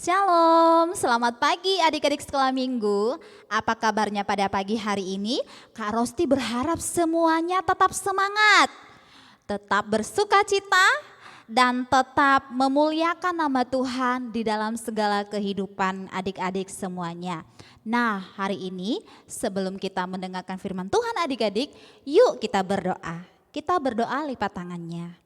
Shalom, selamat pagi adik-adik sekolah minggu. Apa kabarnya pada pagi hari ini? Kak Rosti berharap semuanya tetap semangat, tetap bersuka cita, dan tetap memuliakan nama Tuhan di dalam segala kehidupan adik-adik semuanya. Nah, hari ini sebelum kita mendengarkan firman Tuhan adik-adik, yuk kita berdoa. Kita berdoa lipat tangannya.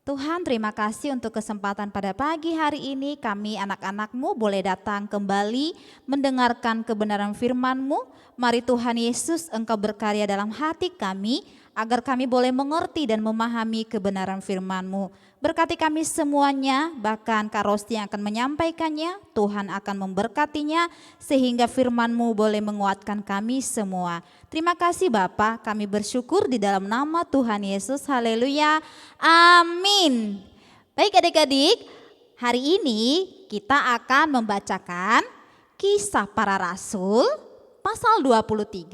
Tuhan, terima kasih untuk kesempatan pada pagi hari ini kami anak-anak-Mu boleh datang kembali mendengarkan kebenaran firman-Mu. Mari Tuhan Yesus, Engkau berkarya dalam hati kami agar kami boleh mengerti dan memahami kebenaran firman-Mu. Berkati kami semuanya, bahkan Kak Rosti yang akan menyampaikannya, Tuhan akan memberkatinya sehingga firman-Mu boleh menguatkan kami semua. Terima kasih Bapa, kami bersyukur di dalam nama Tuhan Yesus, haleluya, amin. Baik adik-adik, hari ini kita akan membacakan Kisah Para Rasul pasal 23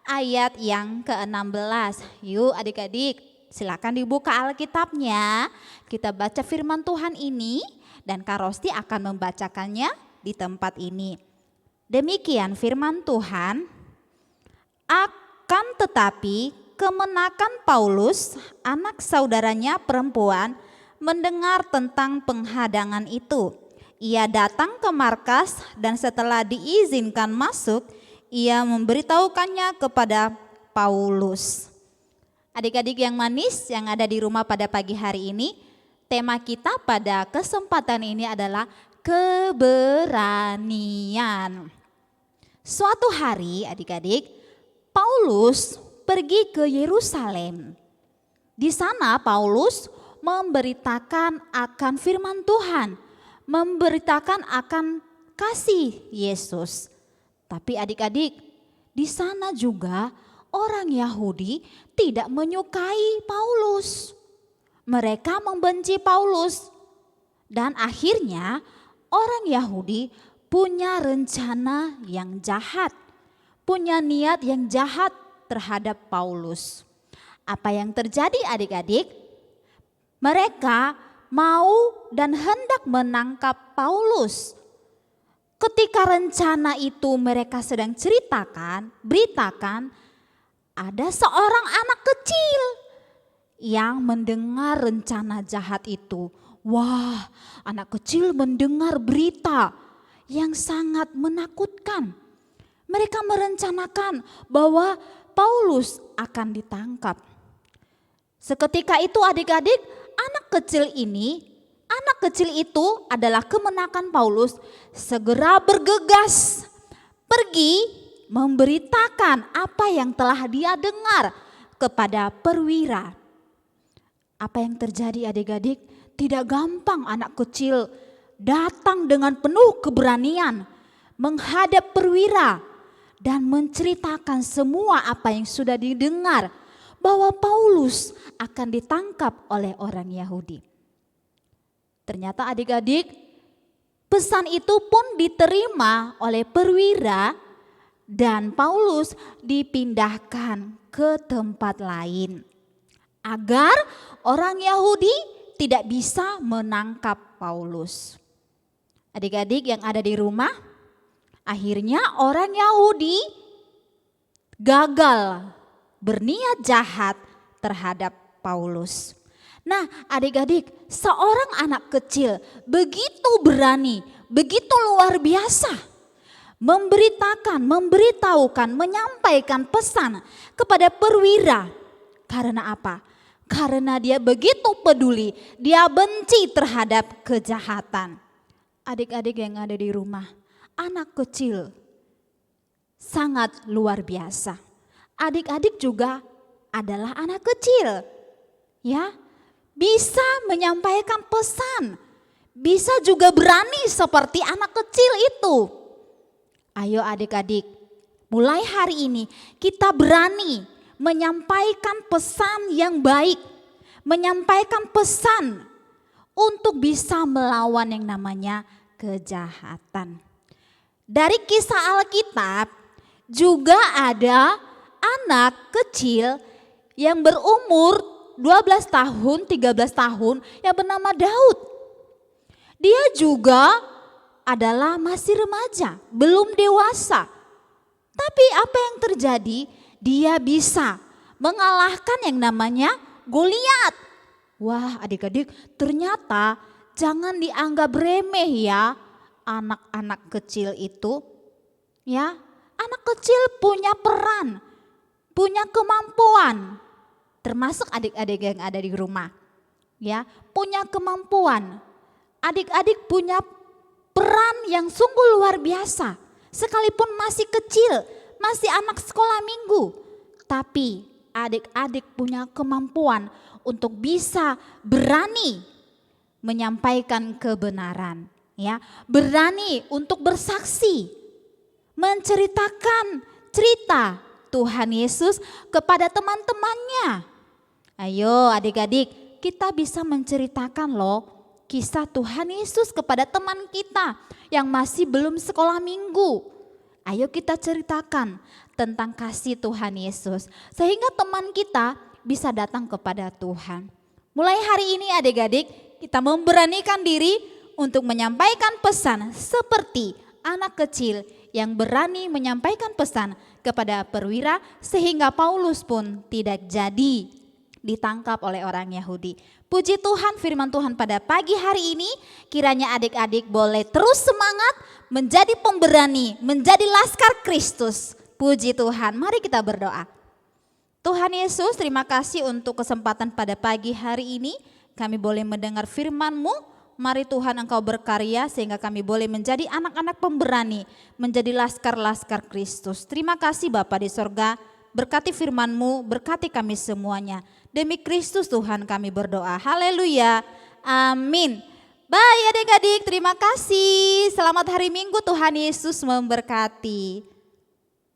ayat yang ke-16. Yuk adik-adik, silakan dibuka Alkitabnya, kita baca firman Tuhan ini dan Kak Rosti akan membacakannya di tempat ini. Demikian firman Tuhan. Akan tetapi kemenakan Paulus, anak saudaranya perempuan, mendengar tentang penghadangan itu. Ia datang ke markas dan setelah diizinkan masuk, ia memberitahukannya kepada Paulus. Adik-adik yang manis yang ada di rumah pada pagi hari ini, tema kita pada kesempatan ini adalah keberanian. Suatu hari adik-adik, Paulus pergi ke Yerusalem. Di sana Paulus memberitakan akan firman Tuhan, memberitakan akan kasih Yesus. Tapi adik-adik, di sana juga orang Yahudi tidak menyukai Paulus. Mereka membenci Paulus. Dan akhirnya orang Yahudi punya rencana yang jahat, punya niat yang jahat terhadap Paulus. Apa yang terjadi adik-adik? Mereka mau dan hendak menangkap Paulus. Ketika rencana itu mereka sedang beritakan, ada seorang anak kecil yang mendengar rencana jahat itu. Wah, anak kecil mendengar berita yang sangat menakutkan. Mereka merencanakan bahwa Paulus akan ditangkap. Seketika itu adik-adik, anak kecil itu adalah kemenakan Paulus, segera bergegas pergi memberitakan apa yang telah dia dengar kepada perwira. Apa yang terjadi adik-adik? Tidak gampang anak kecil datang dengan penuh keberanian menghadap perwira dan menceritakan semua apa yang sudah didengar bahwa Paulus akan ditangkap oleh orang Yahudi. Ternyata adik-adik, pesan itu pun diterima oleh perwira dan Paulus dipindahkan ke tempat lain agar orang Yahudi tidak bisa menangkap Paulus. Adik-adik yang ada di rumah, akhirnya orang Yahudi gagal berniat jahat terhadap Paulus. Nah adik-adik, seorang anak kecil begitu berani, begitu luar biasa memberitahukan, menyampaikan pesan kepada perwira. Karena apa? Karena dia begitu peduli, dia benci terhadap kejahatan. Adik-adik yang ada di rumah, anak kecil sangat luar biasa. Adik-adik juga adalah anak kecil. Ya, bisa menyampaikan pesan, bisa juga berani seperti anak kecil itu. Ayo adik-adik, mulai hari ini kita berani menyampaikan pesan yang baik, menyampaikan pesan untuk bisa melawan yang namanya kejahatan. Dari kisah Alkitab juga ada anak kecil yang berumur 12 tahun, 13 tahun yang bernama Daud. Dia juga adalah masih remaja, belum dewasa. Tapi apa yang terjadi? Dia bisa mengalahkan yang namanya Goliat. Wah, adik-adik, ternyata jangan dianggap remeh ya anak-anak kecil itu. Ya, anak kecil punya peran, punya kemampuan. Termasuk adik-adik yang ada di rumah. Ya, punya kemampuan. Adik-adik punya peran yang sungguh luar biasa. Sekalipun masih kecil, masih anak sekolah minggu. Tapi adik-adik punya kemampuan untuk bisa berani menyampaikan kebenaran. Ya, berani untuk bersaksi, menceritakan cerita Tuhan Yesus kepada teman-temannya. Ayo adik-adik, kita bisa menceritakan loh kisah Tuhan Yesus kepada teman kita yang masih belum sekolah minggu. Ayo kita ceritakan tentang kasih Tuhan Yesus sehingga teman kita bisa datang kepada Tuhan. Mulai hari ini adik-adik, kita memberanikan diri untuk menyampaikan pesan seperti anak kecil yang berani menyampaikan pesan kepada perwira sehingga Paulus pun tidak jadi ditangkap oleh orang Yahudi. Puji Tuhan, firman Tuhan pada pagi hari ini kiranya adik-adik boleh terus semangat menjadi pemberani, menjadi laskar Kristus. Puji Tuhan, mari kita berdoa. Tuhan Yesus, terima kasih untuk kesempatan pada pagi hari ini. Kami boleh mendengar firman-Mu. Mari Tuhan Engkau berkarya sehingga kami boleh menjadi anak-anak pemberani, menjadi laskar-laskar Kristus. Terima kasih Bapa di sorga, berkati firman-Mu, berkati kami semuanya. Demi Kristus Tuhan kami berdoa. Haleluya. Amin. Baik adik-adik, terima kasih. Selamat hari Minggu, Tuhan Yesus memberkati.